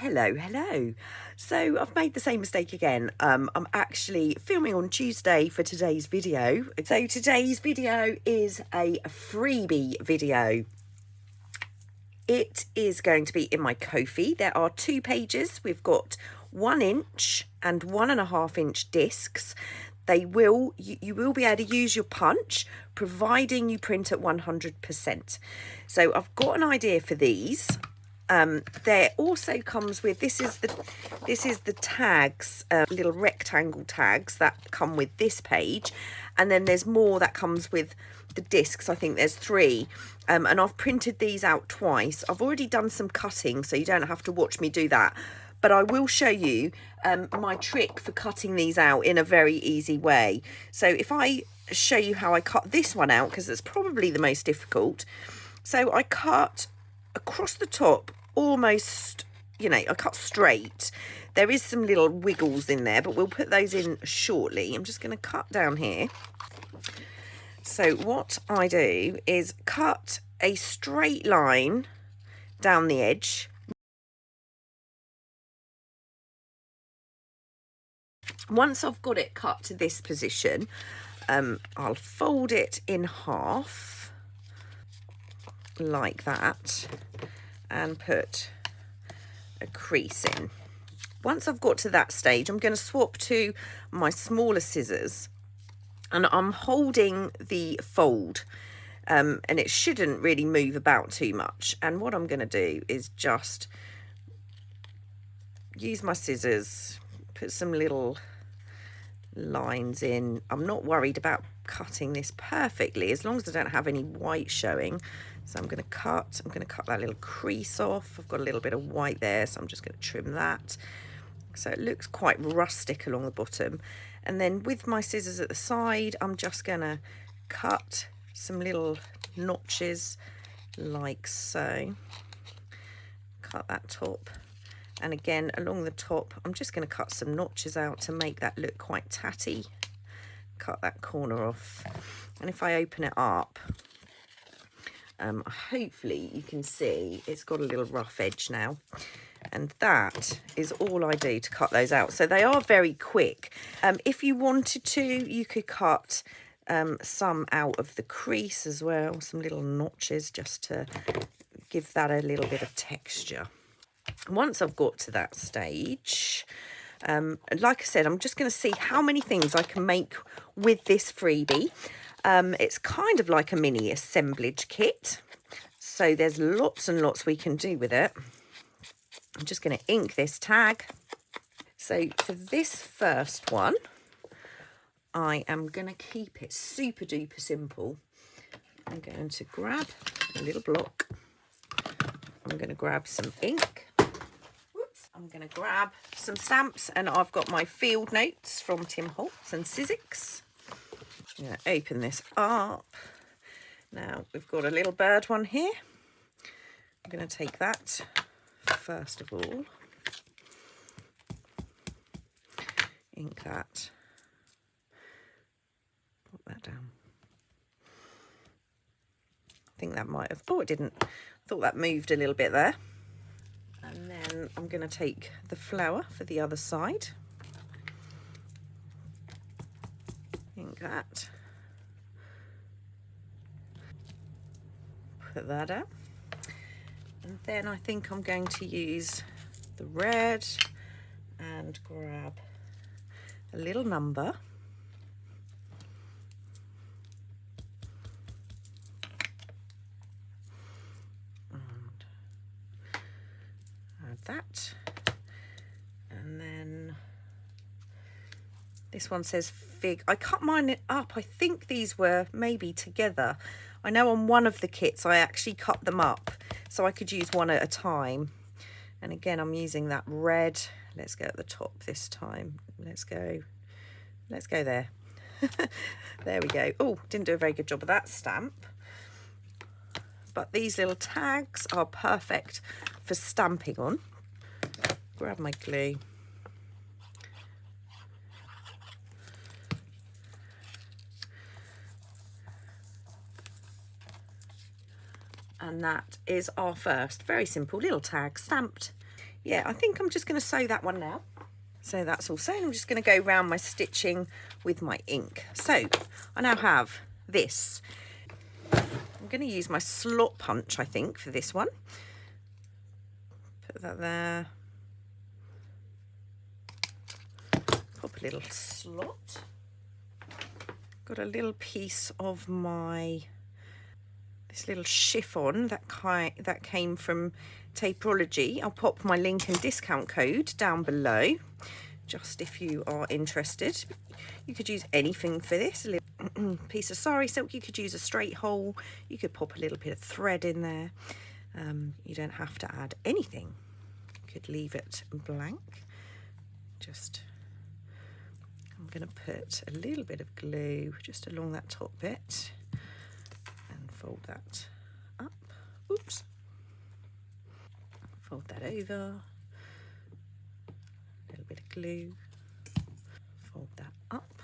Hello. So I've made the same mistake again. I'm actually filming on Tuesday for today's video. So today's video is a freebie video. It is going to be in my Ko-fi. There are 2 pages. We've got 1 inch and 1.5 inch discs. You will be able to use your punch, providing you print at 100%. So I've got an idea for these. There also comes with, this is the tags, little rectangle tags that come with this page, and then there's more that comes with the discs. I think there's 3, and I've printed these out twice. I've already done some cutting, so you don't have to watch me do that, but I will show you my trick for cutting these out in a very easy way. So if I show you how I cut this one out, because it's probably the most difficult. So I cut across the top, almost, I cut straight. There is some little wiggles in there, but we'll put those in shortly. I'm just going to cut down here. So what I do is cut a straight line down the edge. Once I've got it cut to this position, I'll fold it in half like that and put a crease in. Once I've got to that stage, I'm going to swap to my smaller scissors, and I'm holding the fold, and it shouldn't really move about too much. And what I'm going to do is just use my scissors, put some little lines in. I'm not worried about cutting this perfectly as long as I don't have any white showing. So I'm going to cut that little crease off. I've got a little bit of white there, so I'm just going to trim that. So it looks quite rustic along the bottom. And then with my scissors at the side, I'm just going to cut some little notches like so. Cut that top. And again, along the top, I'm just going to cut some notches out to make that look quite tatty. Cut that corner off. And if I open it up, hopefully you can see it's got a little rough edge now, and that is all I do to cut those out. So they are very quick. If you wanted to, you could cut some out of the crease as well, some little notches just to give that a little bit of texture. Once I've got to that stage, like I said, I'm just going to see how many things I can make with this freebie. It's kind of like a mini assemblage kit, so there's lots and lots we can do with it. I'm just going to ink this tag. So for this first one, I am going to keep it super duper simple. I'm going to grab a little block. I'm going to grab some ink. I'm going to grab some stamps, and I've got my field notes from Tim Holtz and Sizzix. I'm going to open this up. Now we've got a little bird one here. I'm going to take that first of all. Ink that. Put that down. I think that might have, oh, it didn't. I thought that moved a little bit there. And then I'm going to take the flower for the other side. Ink that. Put that out. And then I think I'm going to use the red and grab a little number. That, and then this one says fig. I cut mine up. I think these were maybe together. I know on one of the kits I actually cut them up so I could use one at a time. And again, I'm using that red. Let's go at the top this time. Let's go there. There we go. Oh, didn't do a very good job of that stamp. But these little tags are perfect for stamping on. Grab my glue. And that is our first very simple little tag stamped. yeah, I think I'm just going to sew that one now. So that's all sewn. I'm just going to go around my stitching with my ink. So I now have this. I'm going to use my slot punch, I think, for this one. Put that there. Pop a little slot. Got a little piece of this little chiffon that came from Tapeology. I'll pop my link and discount code down below, just if you are interested. You could use anything for this. A little piece of sari silk. You could use a straight hole. You could pop a little bit of thread in there. You don't have to add anything. You could leave it blank. I'm going to put a little bit of glue just along that top bit and fold that up. Oops. Fold that over. A little bit of glue. Fold that up.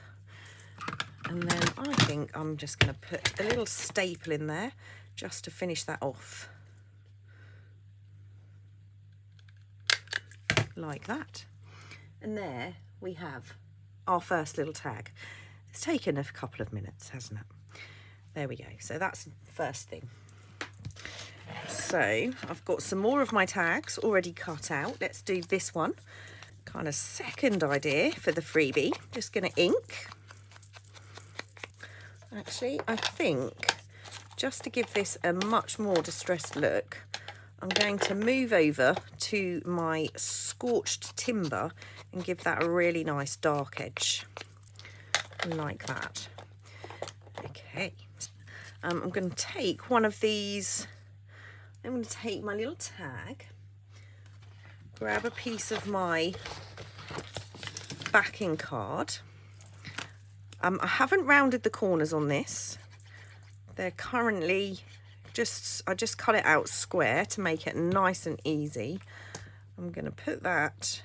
And then I think I'm just going to put a little staple in there just to finish that off. Like that. And there we have our first little tag. It's taken a couple of minutes, hasn't it? There we go. So that's the first thing. So I've got some more of my tags already cut out. Let's do this one. Kind of second idea for the freebie. Just going to ink. Actually, I think just to give this a much more distressed look, I'm going to move over to my scorched timber and give that a really nice dark edge, like that. Okay, I'm going to take one of these. I'm going to take my little tag, grab a piece of my backing card. I haven't rounded the corners on this. They're currently I just cut it out square to make it nice and easy. I'm going to put that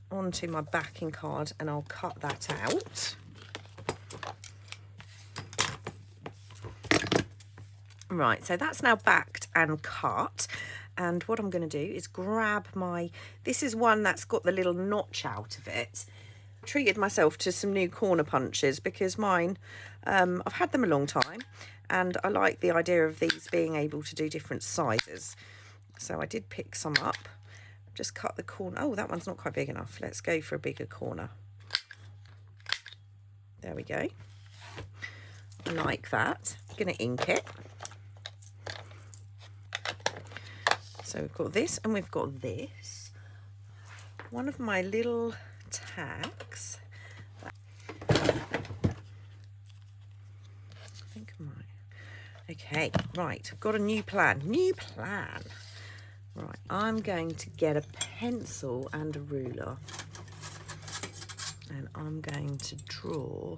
onto my backing card and I'll cut that out. Right, so that's now backed and cut. And what I'm going to do is grab this is one that's got the little notch out of it. Treated myself to some new corner punches because mine, I've had them a long time and I like the idea of these being able to do different sizes. So I did pick some up, just cut the corner. Oh, that one's not quite big enough. Let's go for a bigger corner. There we go. Like that. I'm going to ink it. So we've got this and we've got this. One of my little tags. I think I might. Okay, right, I've got a new plan. Right, I'm going to get a pencil and a ruler. And I'm going to draw.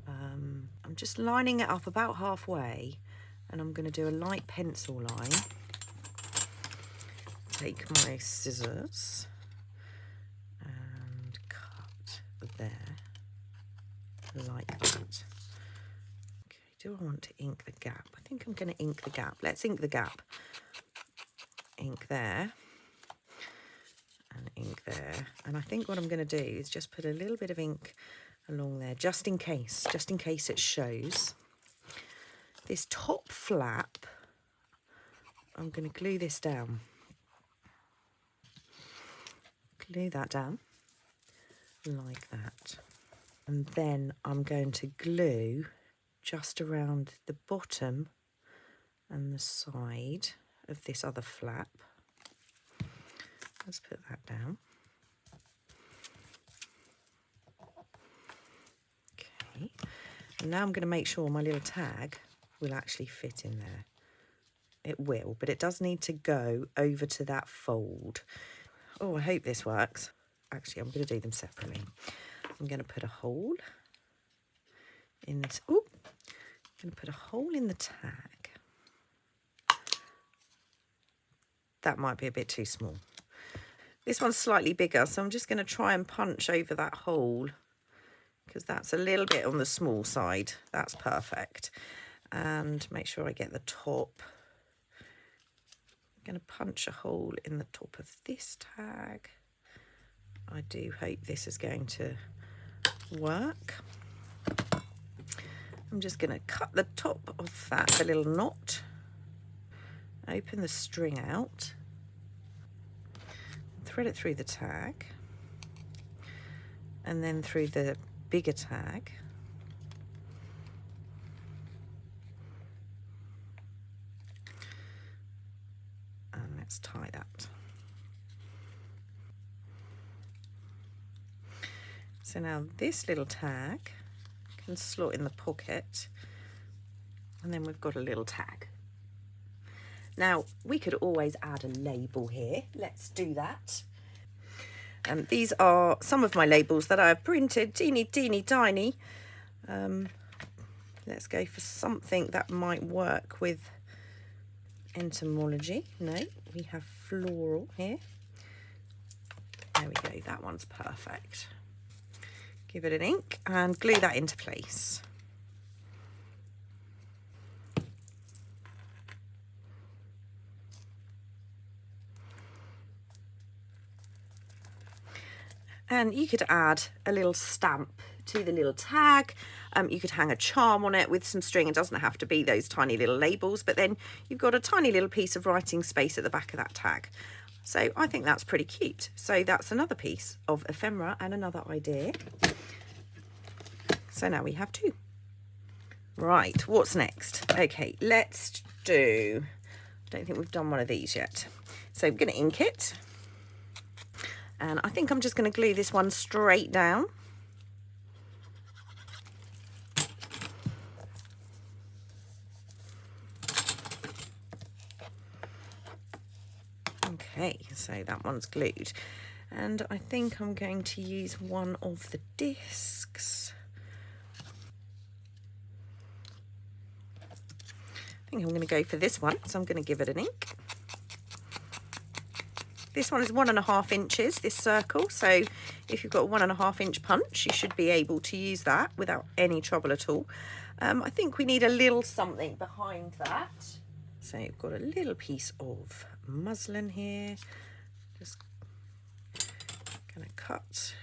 I'm just lining it up about halfway. And I'm going to do a light pencil line. Take my scissors. There, like that. Okay, do I want to ink the gap? I think I'm going to ink the gap. Let's ink the gap. Ink there and ink there. And I think what I'm going to do is just put a little bit of ink along there, just in case it shows. This top flap, I'm going to glue this down. Glue that down. Like that, and then I'm going to glue just around the bottom and the side of this other flap. Let's put that down. Okay, and now I'm going to make sure my little tag will actually fit in there. It will, but it does need to go over to that fold. Oh, I hope this works. Actually, I'm going to do them separately. I'm going to put a hole in this. Oh, I'm going to put a hole in the tag. That might be a bit too small. This one's slightly bigger, so I'm just going to try and punch over that hole because that's a little bit on the small side. That's perfect. And make sure I get the top. going to punch a hole in the top of this tag. I do hope this is going to work. I'm just going to cut the top of that, the little knot, open the string out, thread it through the tag, and then through the bigger tag. And let's tie that. So now this little tag can slot in the pocket, and then we've got a little tag. Now we could always add a label here. Let's do that. And these are some of my labels that I've printed, teeny tiny. Let's go for something that might work with entomology. No, we have floral here. There we go, that one's perfect. Give it an ink and glue that into place. And you could add a little stamp to the little tag. You could hang a charm on it with some string. It doesn't have to be those tiny little labels, but then you've got a tiny little piece of writing space at the back of that tag. So I think that's pretty cute. So that's another piece of ephemera and another idea. So now we have two. Right, what's next? Okay, let's do, I don't think we've done one of these yet. So I'm going to ink it. And I think I'm just going to glue this one straight down. Okay, so that one's glued. And I think I'm going to use one of the discs. I think I'm going to go for this one, so I'm going to give it an ink. This one is 1.5 inches, this circle, so if you've got a 1.5 inch punch, you should be able to use that without any trouble at all. I think we need a little something behind that. So you've got a little piece of muslin here. Just going to cut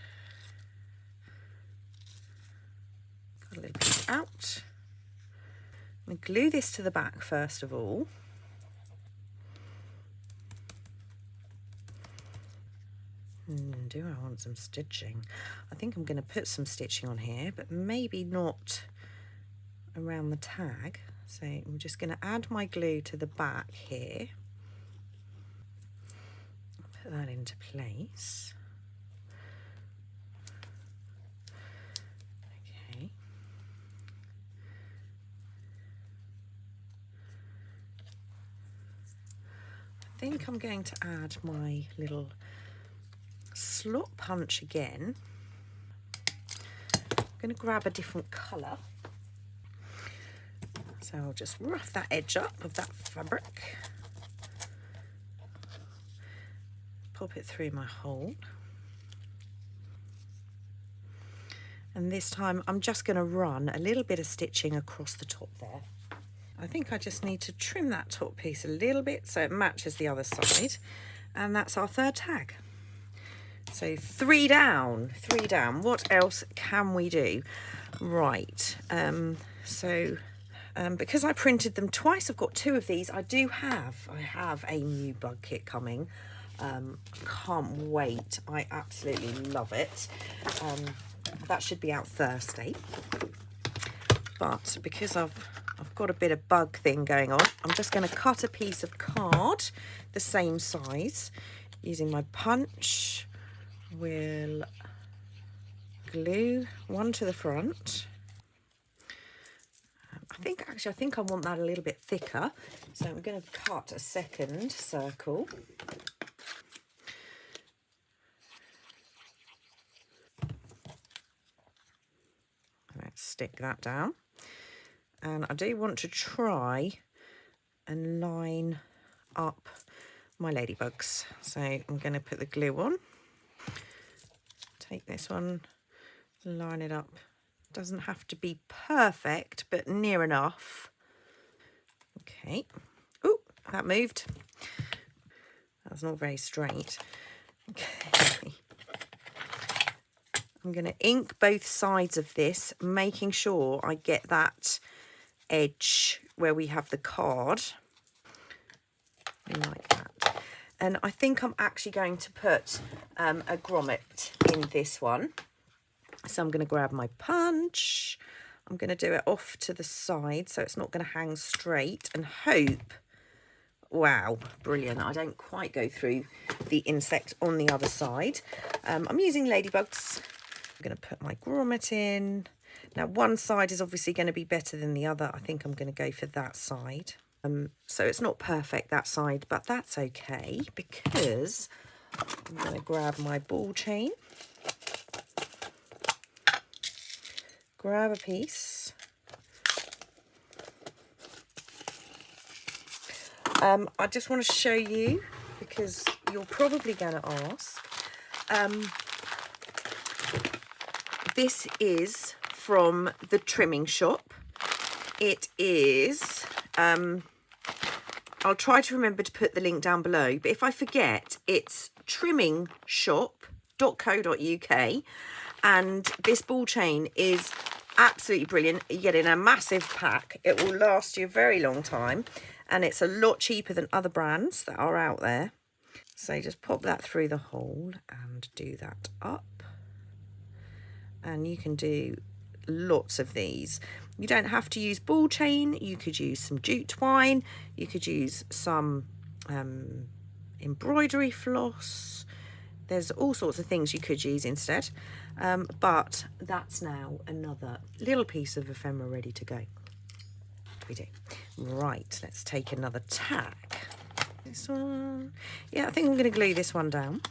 a little piece out. I'm going to glue this to the back first of all. Do I want some stitching? I think I'm going to put some stitching on here, but maybe not around the tag. So I'm just going to add my glue to the back here. Put that into place. Okay. I think I'm going to add my little slot punch again. I'm going to grab a different colour. So I'll just rough that edge up of that fabric. Pop it through my hole. And this time I'm just going to run a little bit of stitching across the top there. I think I just need to trim that top piece a little bit so it matches the other side. And that's our third tag. So 3 down, 3 down. What else can we do? Right, because I printed them twice, I've got 2 of these. I have a new bug kit coming. Can't wait. I absolutely love it. That should be out Thursday. But because I've got a bit of bug thing going on, I'm just going to cut a piece of card the same size using my punch. We'll glue one to the front. I think I want that a little bit thicker, so I'm going to cut a second circle. Let's stick that down. And I do want to try and line up my ladybugs. So I'm going to put the glue on. Take this one, line it up. Doesn't have to be perfect, but near enough. Okay. Oh, that moved. That's not very straight. Okay. I'm going to ink both sides of this, making sure I get that edge where we have the card. Like that. And I think I'm actually going to put a grommet in this one. So I'm going to grab my punch. I'm going to do it off to the side so it's not going to hang straight, and hope, wow, brilliant, I don't quite go through the insect on the other side. I'm using ladybugs. I'm going to put my grommet in. Now one side is obviously going to be better than the other. I think I'm going to go for that side. So it's not perfect that side, but that's okay because I'm going to grab my ball chain. Grab a piece. I just want to show you, because you're probably going to ask. This is from the trimming shop. It is, I'll try to remember to put the link down below, but if I forget, it's trimmingshop.co.uk, and this ball chain is absolutely brilliant. You get in a massive pack. It will last you a very long time, and it's a lot cheaper than other brands that are out there. So just pop that through the hole and do that up, and you can do lots of these. You don't have to use ball chain. You could use some jute twine, you could use some embroidery floss. There's all sorts of things you could use instead, but that's now another little piece of ephemera ready to go. We do. Right, let's take another tack. This one, yeah, I think I'm going to glue this one down.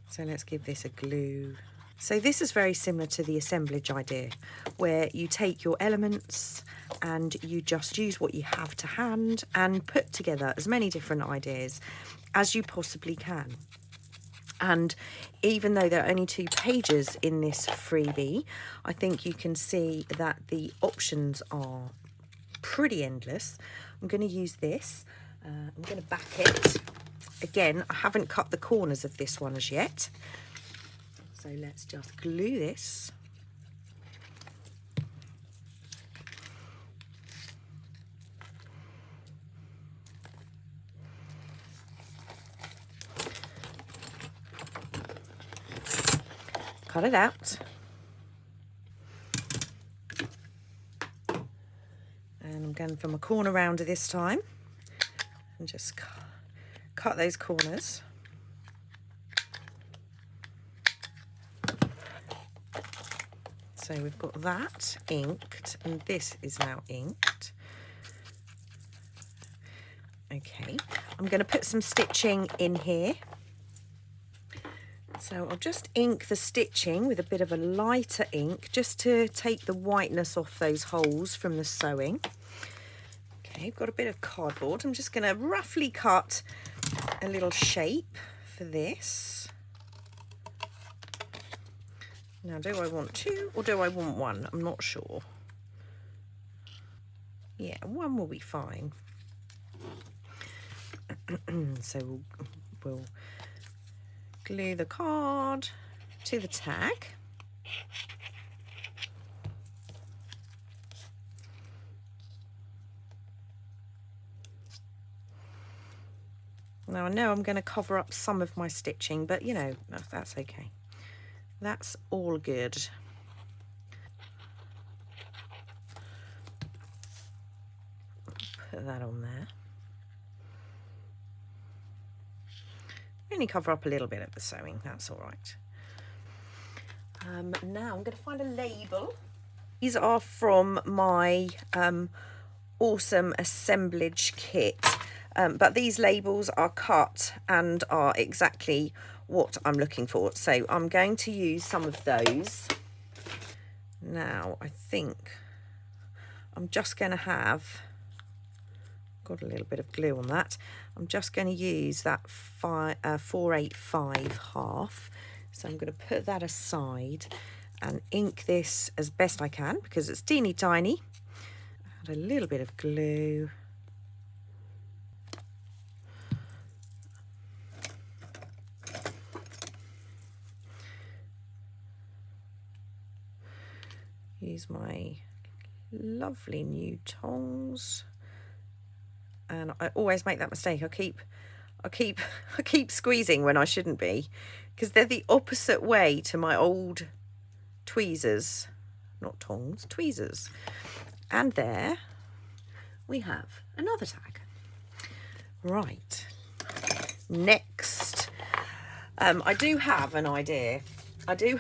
So let's give this a glue. So this is very similar to the assemblage idea, where you take your elements and you just use what you have to hand and put together as many different ideas as you possibly can. And even though there are only 2 pages in this freebie, I think you can see that the options are pretty endless. I'm going to use this. I'm going to back it. Again, I haven't cut the corners of this one as yet. So let's just glue this. Cut it out. And I'm going from a corner rounder this time. And just cut those corners. So we've got that inked, and this is now inked. Okay, I'm going to put some stitching in here. So I'll just ink the stitching with a bit of a lighter ink, just to take the whiteness off those holes from the sewing. Okay, I've got a bit of cardboard. I'm just going to roughly cut a little shape for this. Now, do I want 2 or do I want 1? I'm not sure. Yeah, 1 will be fine. So we'll glue the card to the tag. Now I know I'm going to cover up some of my stitching, but you know, that's okay. That's all good. Put that on there. Only cover up a little bit of the sewing, that's all right. Now I'm going to find a label. These are from my awesome assemblage kit, but these labels are cut and are exactly what I'm looking for. So I'm going to use some of those. Now I think I'm just going to have, got a little bit of glue on that. I'm just going to use that 485 half. So I'm going to put that aside and ink this as best I can because it's teeny tiny. Add a little bit of glue. use my lovely new tongs, and I always make that mistake. I keep squeezing when I shouldn't be, because they're the opposite way to my old tweezers, not tongs, tweezers. And there we have another tag. Right, next, I do have an idea. I did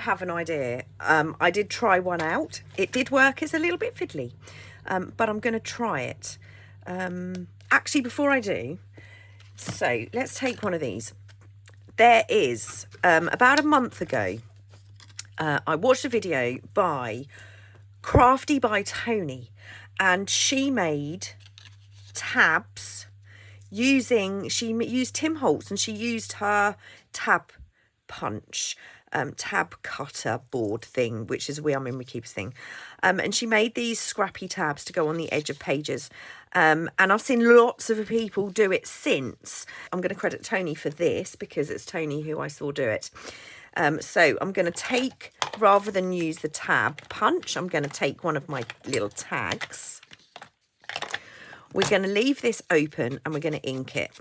try one out. It did work. It's a little bit fiddly, but I'm going to try it. Actually, before I do, so let's take one of these. There is, about a month ago, I watched a video by Crafty by Toni, and she made tabs she used Tim Holtz, and she used her tab punch, tab cutter board thing, which is a We Are Memory Keepers thing, and she made these scrappy tabs to go on the edge of pages, and I've seen lots of people do it since. I'm going to credit Toni for this because it's Toni who I saw do it. So I'm going to take, rather than use the tab punch, I'm going to take one of my little tags. We're going to leave this open and we're going to ink it.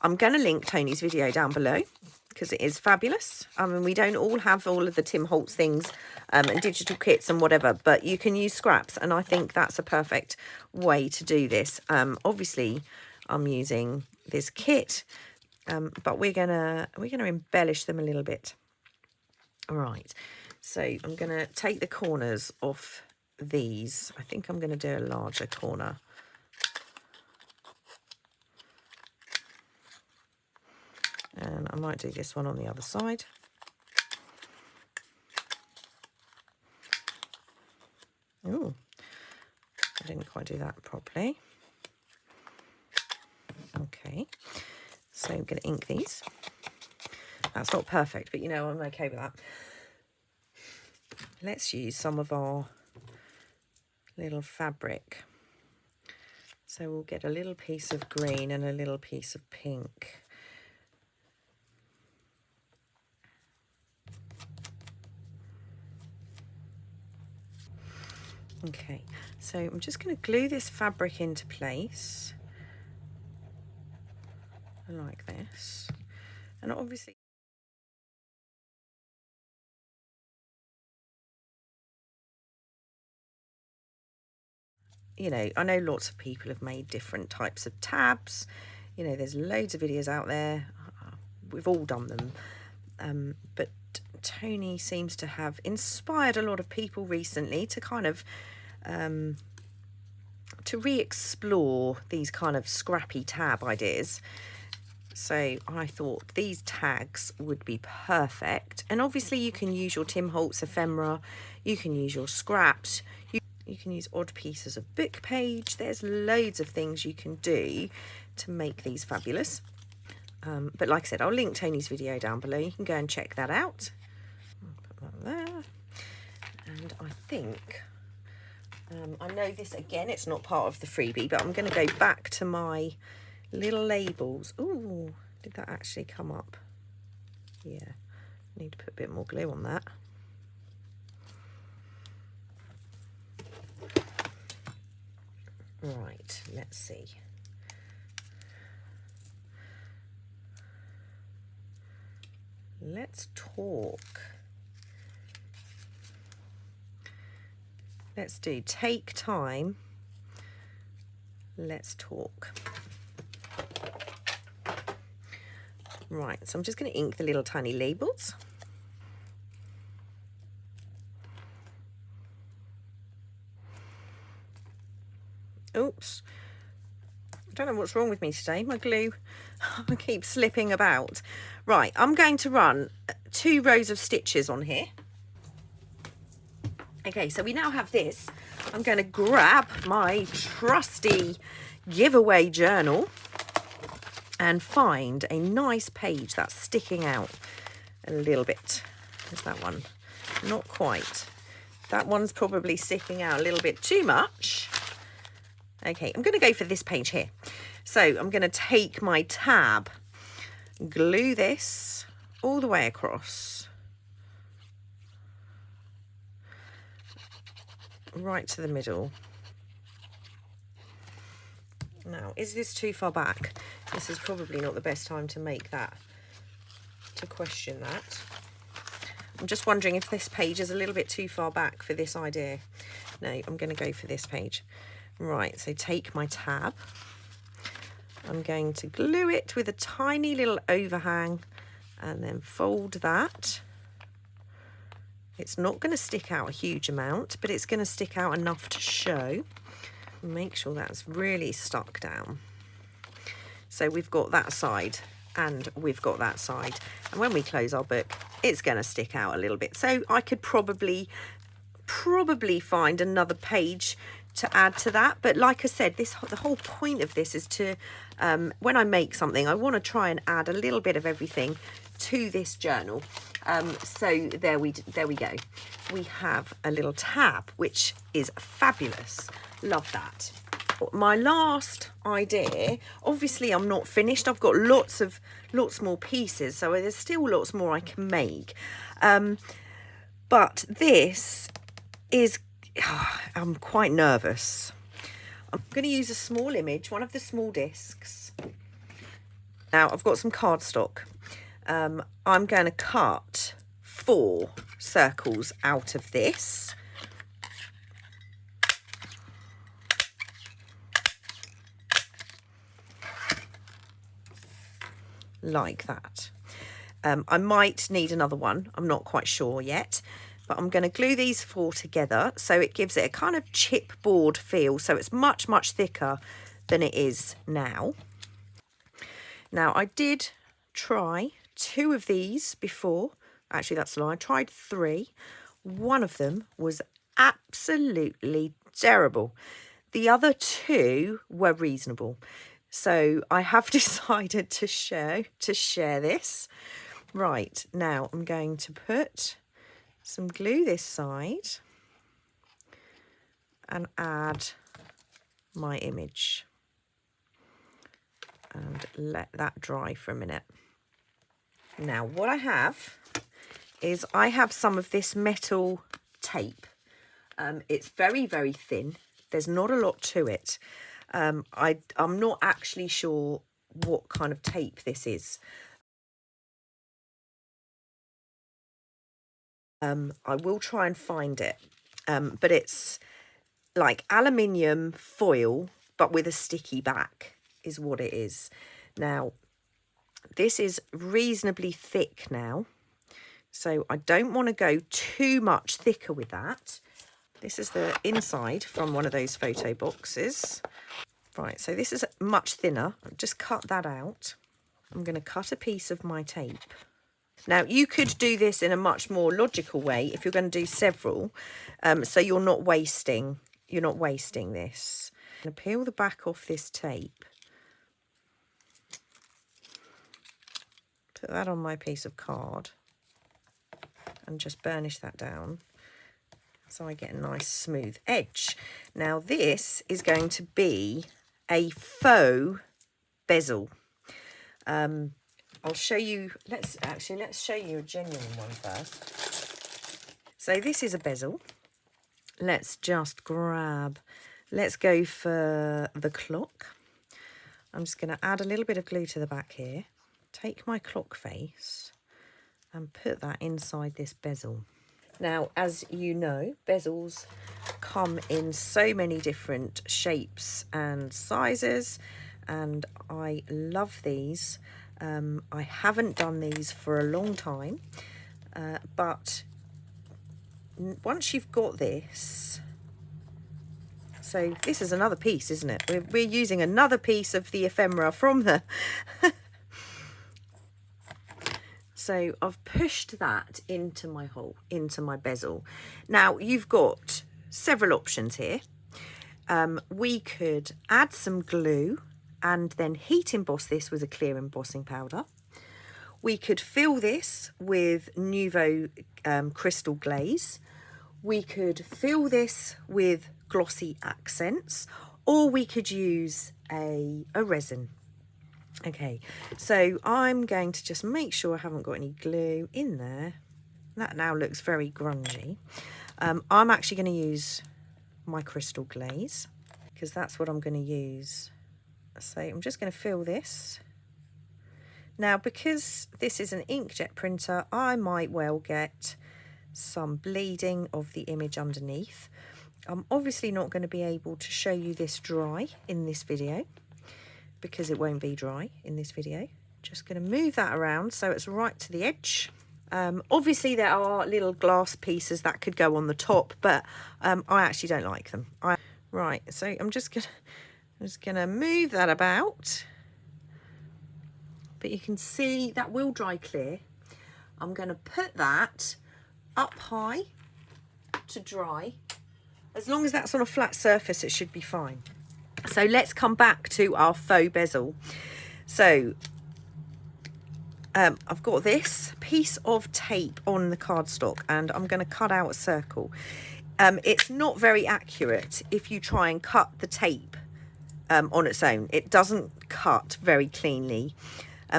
I'm going to link Toni's video down below because it is fabulous. I mean, we don't all have all of the Tim Holtz things and digital kits and whatever, but you can use scraps, and I think that's a perfect way to do this. Obviously, I'm using this kit, but we're gonna embellish them a little bit. All right, so I'm gonna take the corners off these. I think I'm gonna do a larger corner. And I might do this one on the other side. Oh, I didn't quite do that properly. Okay, so I'm going to ink these. That's not perfect, but you know, I'm okay with that. Let's use some of our little fabric. So we'll get a little piece of green and a little piece of pink. Okay, so I'm just going to glue this fabric into place like this, and obviously you know, I know lots of people have made different types of tabs. You know, there's loads of videos out there. We've all done them, but Toni seems to have inspired a lot of people recently to kind of to re-explore these kind of scrappy tab ideas. So I thought these tags would be perfect, and obviously you can use your Tim Holtz ephemera, you can use your scraps, you can use odd pieces of book page. There's loads of things you can do to make these fabulous. But like I said, I'll link Toni's video down below. You can go and check that out. I'll put that there. And I think, I know this again, it's not part of the freebie, but I'm going to go back to my little labels. Ooh, did that actually come up? Yeah, need to put a bit more glue on that. Right, let's see. Let's talk. Let's do take time. Let's talk. Right, so I'm just going to ink the little tiny labels. Oops. I don't know what's wrong with me today. My glue keeps slipping about. Right, I'm going to run 2 rows of stitches on here. Okay, so we now have this. I'm going to grab my trusty giveaway journal and find a nice page that's sticking out a little bit. There's that one. Not quite. That one's probably sticking out a little bit too much. Okay, I'm going to go for this page here. So I'm going to take my tab, glue this all the way across. right to the middle. Now, is this too far back? This is probably not the best time to make that, to question that. I'm just wondering if this page is a little bit too far back for this idea. No, I'm going to go for this page. Right, so take my tab. I'm going to glue it with a tiny little overhang and then fold that. It's not going to stick out a huge amount, but it's going to stick out enough to show. Make sure that's really stuck down. So we've got that side and we've got that side. And when we close our book, it's going to stick out a little bit. So I could probably find another page to add to that. But like I said, the whole point of this is to, when I make something, I want to try and add a little bit of everything to this journal. So there we go. We have a little tab, which is fabulous. Love that. My last idea, obviously I'm not finished. I've got lots more pieces, so there's still lots more I can make. But this is, I'm quite nervous. I'm going to use a small image, one of the small discs. Now I've got some cardstock. I'm going to cut 4 circles out of this. Like that. I might need another one. I'm not quite sure yet. But I'm going to glue these 4 together so it gives it a kind of chipboard feel. So it's much, much thicker than it is now. Now, I did try 2 of these before. Actually, that's a lie. I tried 3. One of them was absolutely terrible. The other 2 were reasonable. So I have decided to share this. Right, now I'm going to put some glue this side and add my image and let that dry for a minute. Now what I have is I have some of this metal tape. It's very, very thin. There's not a lot to it. I'm not actually sure what kind of tape this is. I will try and find it, but it's like aluminium foil, but with a sticky back is what it is. Now, this is reasonably thick now, so I don't want to go too much thicker with that. This is the inside from one of those photo boxes. Right, so this is much thinner. I've just cut that out. I'm going to cut a piece of my tape. Now, you could do this in a much more logical way if you're going to do several, so you're not wasting this. I'm going to peel the back off this tape. Put that on my piece of card and just burnish that down so I get a nice smooth edge. Now, this is going to be a faux bezel. I'll show you, let's show you a genuine one first. So this is a bezel. Let's just let's go for the clock. I'm just going to add a little bit of glue to the back here. Take my clock face and put that inside this bezel. Now, as you know, bezels come in so many different shapes and sizes, and I love these. I haven't done these for a long time, but once you've got this, so this is another piece, isn't it? We're using another piece of the ephemera from the... So I've pushed that into my hole, into my bezel. Now, you've got several options here. We could add some glue and then heat emboss this with a clear embossing powder. We could fill this with Nouveau crystal glaze. We could fill this with glossy accents, or we could use a resin. Okay, so I'm going to just make sure I haven't got any glue in there. That now looks very grungy. I'm actually going to use my crystal glaze, because that's what I'm going to use. So I'm just going to fill this. Now, because this is an inkjet printer, I might well get some bleeding of the image underneath. I'm obviously not going to be able to show you this dry in this video, because it won't be dry in this video. Just going to move that around so it's right to the edge. Obviously there are little glass pieces that could go on the top, but I actually don't like them. Right, so I'm just gonna move that about. But you can see that will dry clear. I'm going to put that up high to dry. As long as that's on a flat surface, it should be fine. So let's come back to our faux bezel. So I've got this piece of tape on the cardstock, and I'm going to cut out a circle. It's not very accurate if you try and cut the tape on its own. It doesn't cut very cleanly.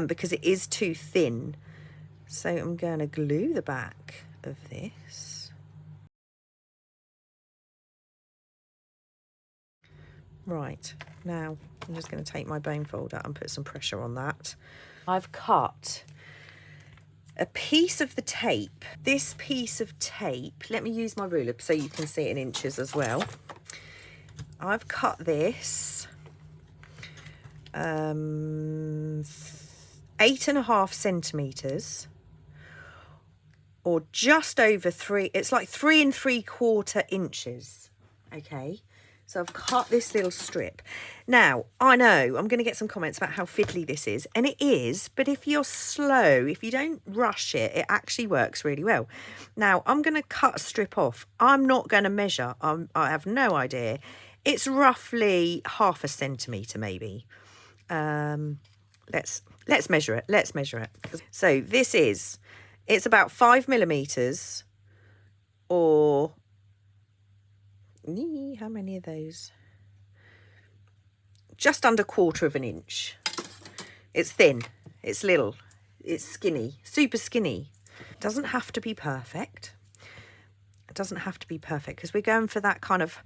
Because it is too thin. So I'm going to glue the back of this. Right, now I'm just going to take my bone folder and put some pressure on that. I've cut a piece of the tape. This piece of tape, let me use my ruler so you can see it in inches as well. I've cut this 8.5 centimeters, or just over 3. It's like 3 3/4 inches. Okay, so I've cut this little strip. Now I know I'm going to get some comments about how fiddly this is, and it is, but if you're slow, if you don't rush it, it actually works really well. Now I'm going to cut a strip off. I'm not going to measure. I have no idea. It's roughly 0.5 centimeter maybe. Let's measure it. Let's measure it. So this is, it's about 5 millimeters, or how many of those? Just under 1/4 inch. It's thin. It's little. It's skinny. Super skinny. It doesn't have to be perfect. It doesn't have to be perfect, because we're going for that kind of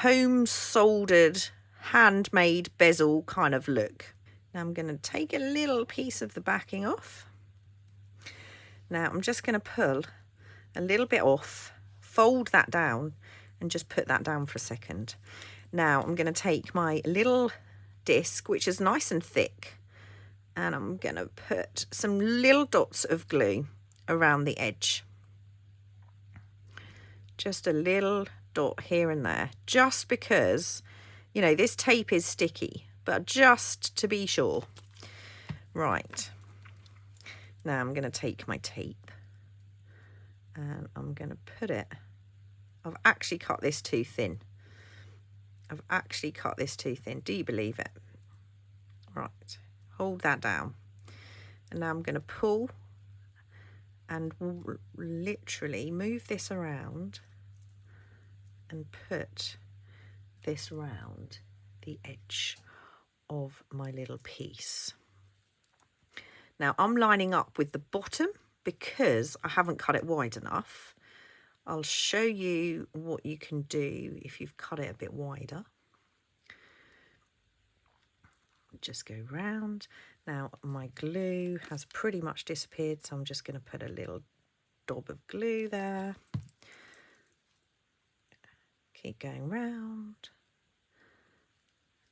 home soldered, handmade bezel kind of look. Now I'm going to take a little piece of the backing off. Now I'm just going to pull a little bit off, fold that down, and just put that down for a second. Now I'm going to take my little disc, which is nice and thick, and I'm going to put some little dots of glue around the edge. Just a little dot here and there, just because, you know, this tape is sticky, but just to be sure. Right, now I'm going to take my tape and I'm going to put it, I've actually cut this too thin. I've actually cut this too thin. Do you believe it? Right, hold that down. And now I'm going to pull and literally move this around and put this round the edge of my little piece. Now I'm lining up with the bottom because I haven't cut it wide enough. I'll show you what you can do if you've cut it a bit wider. Just go round. Now my glue has pretty much disappeared, so I'm just going to put a little dab of glue there. Keep going round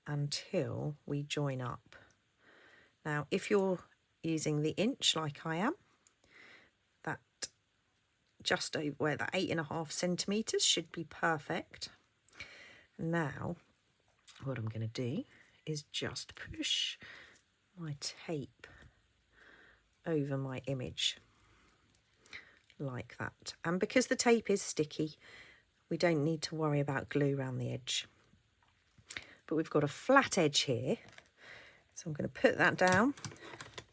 until we join up. Now if you're using the inch like I am, that just over where that 8.5 centimeters should be perfect. Now what I'm going to do is just push my tape over my image like that, and because the tape is sticky, we don't need to worry about glue around the edge. But we've got a flat edge here, so I'm going to put that down,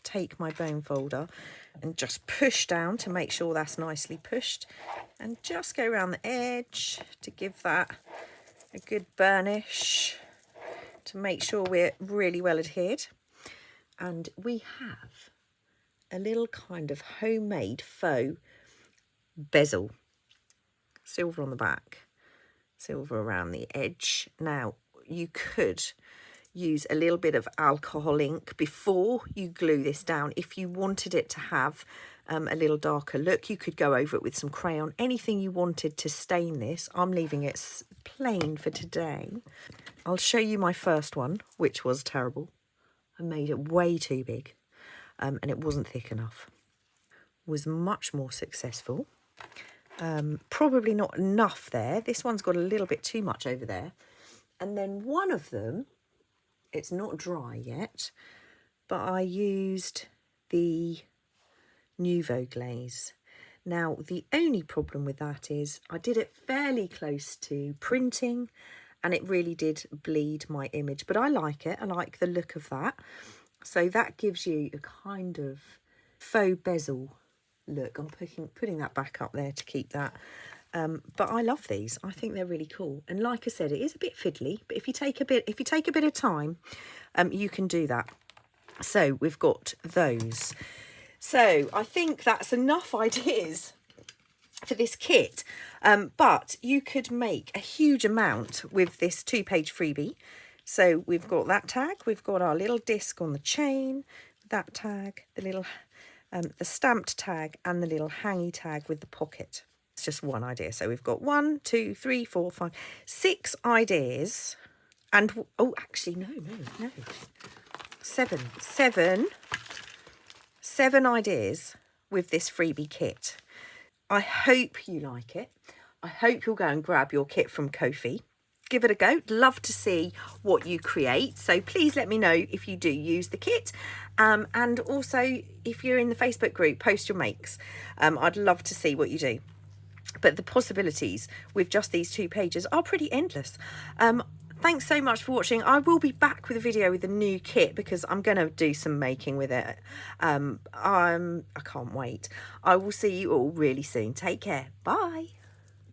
take my bone folder and just push down to make sure that's nicely pushed, and just go around the edge to give that a good burnish to make sure we're really well adhered. And we have a little kind of homemade faux bezel, silver on the back. silver around the edge. Now you could use a little bit of alcohol ink before you glue this down if you wanted it to have a little darker look. You could go over it with some crayon, anything you wanted to stain this. I'm leaving it plain for today. I'll show you my first one, which was terrible. I made it way too big and it wasn't thick enough. Was much more successful. Probably not enough there. This one's got a little bit too much over there. And then one of them, it's not dry yet, but I used the Nouveau glaze. Now, the only problem with that is I did it fairly close to printing and it really did bleed my image, but I like it. I like the look of that. So that gives you a kind of faux bezel look. I'm putting that back up there to keep that. But I love these. I think they're really cool. And like I said, it is a bit fiddly, but if you take a bit of time, you can do that. So we've got those. So I think that's enough ideas for this kit. But you could make a huge amount with this 2-page freebie. So we've got that tag, we've got our little disc on the chain, that tag, the little the stamped tag, and the little hangy tag with the pocket. It's just one idea. So we've got 1, 2, 3, 4, 5, 6 ideas. And, oh, actually, no. 7 ideas with this freebie kit. I hope you like it. I hope you'll go and grab your kit from Ko-fi. Give it a go. Love to see what you create. So please let me know if you do use the kit. And also, if you're in the Facebook group, post your makes. I'd love to see what you do. But the possibilities with just these 2 pages are pretty endless. Thanks so much for watching. I will be back with a video with a new kit because I'm going to do some making with it. I can't wait. I will see you all really soon. Take care. Bye.